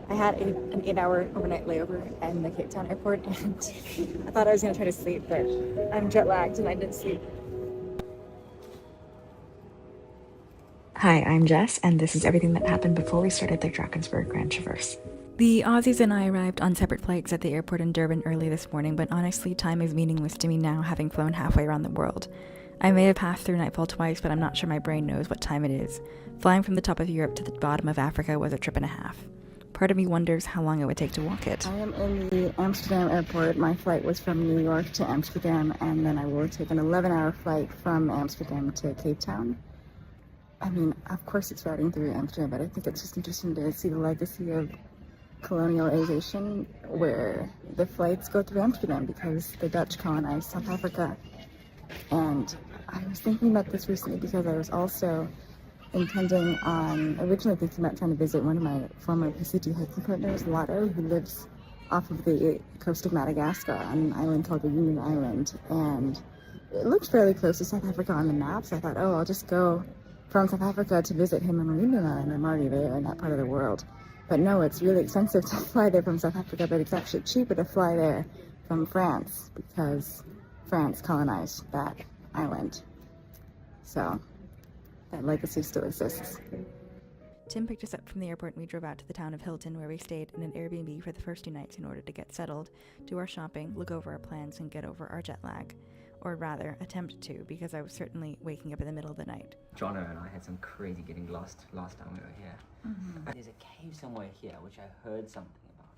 I had an 8-hour overnight layover in the Cape Town airport, and I thought I was going to try to sleep, but I'm jet lagged and I didn't sleep. Hi, I'm Jess, and this is everything that happened before we started the Drakensberg Grand Traverse. The Aussies and I arrived on separate flights at the airport in Durban early this morning, but honestly, time is meaningless to me now, having flown halfway around the world. I may have passed through nightfall twice, but I'm not sure my brain knows what time it is. Flying from the top of Europe to the bottom of Africa was a trip and a half. Part of me wonders how long it would take to walk it. I am in the Amsterdam airport. My flight was from New York to Amsterdam, and then I will take an 11-hour flight from Amsterdam to Cape Town. I mean, of course it's routing through Amsterdam, but I think it's just interesting to see the legacy of colonialization where the flights go through Amsterdam because the Dutch colonized South Africa. And I was thinking about this recently because I was also originally thinking about trying to visit one of my former PCT hiking partners, Lotto, who lives off of the coast of Madagascar on an island called the Union Island. And it looked fairly close to South Africa on the map, so I thought, I'll just go from South Africa to visit him on Union Island. I'm already there in that part of the world. But no, it's really expensive to fly there from South Africa, but it's actually cheaper to fly there from France because France colonized that island. So that legacy still exists. Tim picked us up from the airport and we drove out to the town of Hilton, where we stayed in an Airbnb for the first 2 nights in order to get settled, do our shopping, look over our plans, and get over our jet lag. Or rather, attempt to, because I was certainly waking up in the middle of the night. Jono and I had some crazy getting lost last time we were here. Mm-hmm. There's a cave somewhere here, which I heard something about.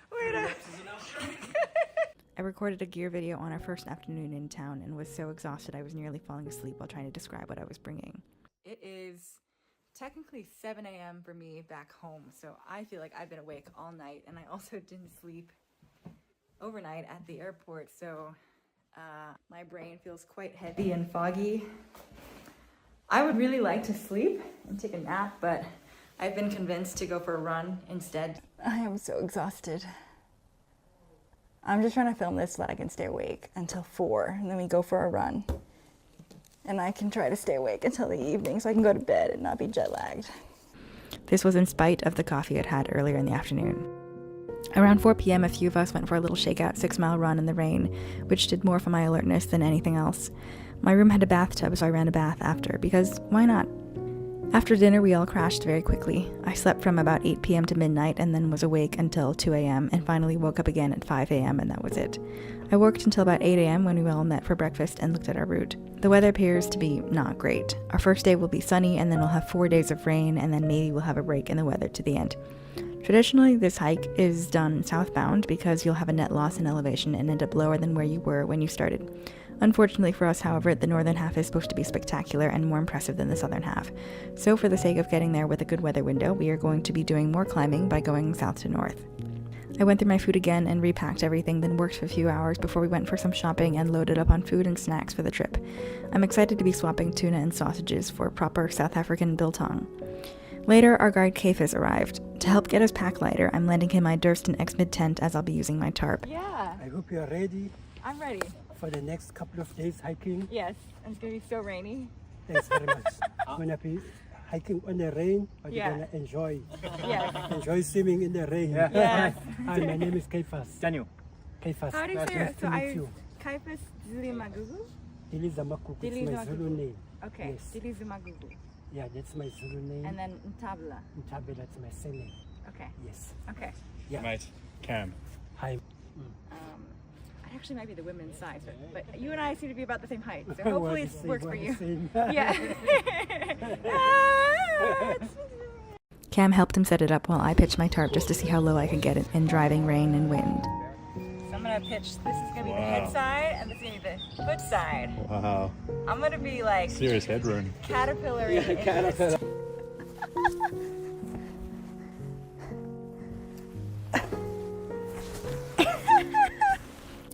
What was it? I recorded a gear video on our first afternoon in town and was so exhausted I was nearly falling asleep while trying to describe what I was bringing. It is technically 7 a.m. for me back home, so I feel like I've been awake all night, and I also didn't sleep overnight at the airport, so my brain feels quite heavy and foggy. I would really like to sleep and take a nap, but I've been convinced to go for a run instead. I am so exhausted. I'm just trying to film this so that I can stay awake until 4, and then we go for a run. And I can try to stay awake until the evening so I can go to bed and not be jet lagged. This was in spite of the coffee I'd had earlier in the afternoon. Around 4 p.m., a few of us went for a little shakeout 6-mile run in the rain, which did more for my alertness than anything else. My room had a bathtub, so I ran a bath after, because why not? After dinner, we all crashed very quickly. I slept from about 8 p.m. to midnight and then was awake until 2 a.m. and finally woke up again at 5 a.m. and that was it. I worked until about 8 a.m. when we all met for breakfast and looked at our route. The weather appears to be not great. Our first day will be sunny, and then we'll have 4 days of rain, and then maybe we'll have a break in the weather to the end. Traditionally, this hike is done southbound because you'll have a net loss in elevation and end up lower than where you were when you started. Unfortunately for us, however, the northern half is supposed to be spectacular and more impressive than the southern half. So for the sake of getting there with a good weather window, we are going to be doing more climbing by going south to north. I went through my food again and repacked everything, then worked for a few hours before we went for some shopping and loaded up on food and snacks for the trip. I'm excited to be swapping tuna and sausages for proper South African biltong. Later, our guide Cephas arrived. To help get his pack lighter, I'm lending him my Durston X-Mid tent as I'll be using my tarp. Yeah. I hope you're ready. I'm ready. For the next couple of days hiking. Yes, and it's going to be so rainy. Thanks very much. I'm going to be hiking in the rain, but you're going to enjoy. Yes. Enjoy swimming in the rain. Yeah. Yes. Hi, my name is Cephas. Daniel. Cephas. How do you say it? Nice to meet you. Cephas Dilimagugu? Dilimagugu is my Zulu name. Okay, yes. Dilimagugu. Yeah, that's my Zulu name. And then Ntabla. Ntabla, that's my surname. Okay. Yes. Okay. Yeah. Mate, Cam. Hi. I actually might be the women's size, but you and I seem to be about the same height, so hopefully it works for you. Yeah. Cam helped him set it up while I pitched my tarp just to see how low I could get it in driving rain and wind. So I'm gonna pitch, this is gonna be the head side, and this is gonna be the foot side. Wow. I'm gonna be like serious headroom. Caterpillar in Caterpillar.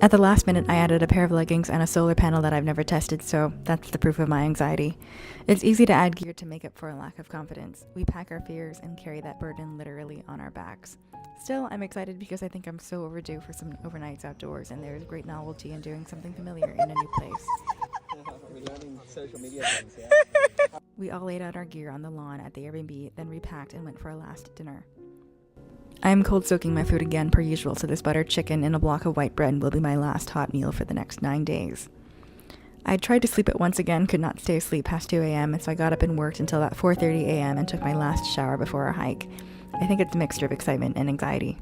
At the last minute, I added a pair of leggings and a solar panel that I've never tested, so that's the proof of my anxiety. It's easy to add gear to make up for a lack of confidence. We pack our fears and carry that burden literally on our backs. Still, I'm excited because I think I'm so overdue for some overnights outdoors, and there's great novelty in doing something familiar in a new place. We're learning social media things, yeah? We all laid out our gear on the lawn at the Airbnb, then repacked and went for our last dinner. I am cold soaking my food again per usual, so this buttered chicken and a block of white bread will be my last hot meal for the next 9 days. I tried to sleep at once again, could not stay asleep past 2 a.m., and so I got up and worked until about 4:30 a.m. and took my last shower before our hike. I think it's a mixture of excitement and anxiety.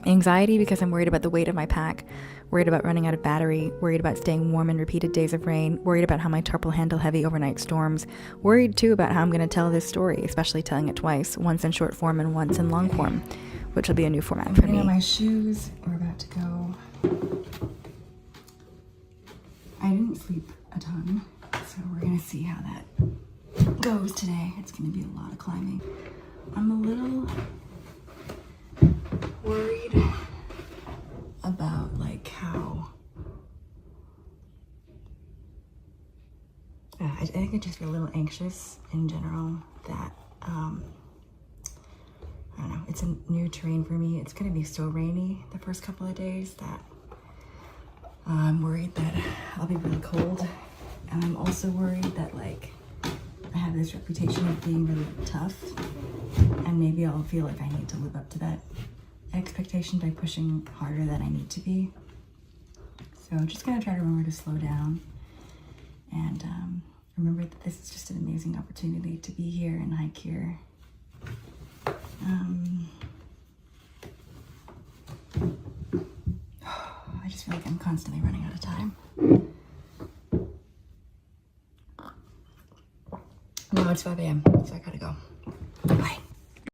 Anxiety because I'm worried about the weight of my pack, worried about running out of battery, worried about staying warm in repeated days of rain, worried about how my tarp will handle heavy overnight storms, worried too about how I'm going to tell this story, especially telling it twice, once in short form and once in long form, which will be a new format for me. Putting on my shoes, we're about to go. I didn't sleep a ton, so we're going to see how that goes today. It's going to be a lot of climbing. I'm a little worried about like how I think I just feel a little anxious in general that I don't know, it's a new terrain for me. It's gonna be so rainy the first couple of days that I'm worried that I'll be really cold, and I'm also worried that like I have this reputation of being really tough, and maybe I'll feel like I need to live up to that expectation by pushing harder than I need to be. So I'm just gonna try to remember to slow down and remember that this is just an amazing opportunity to be here and hike here. I just feel like I'm constantly running out of time. Now it's 5 a.m., so I gotta go.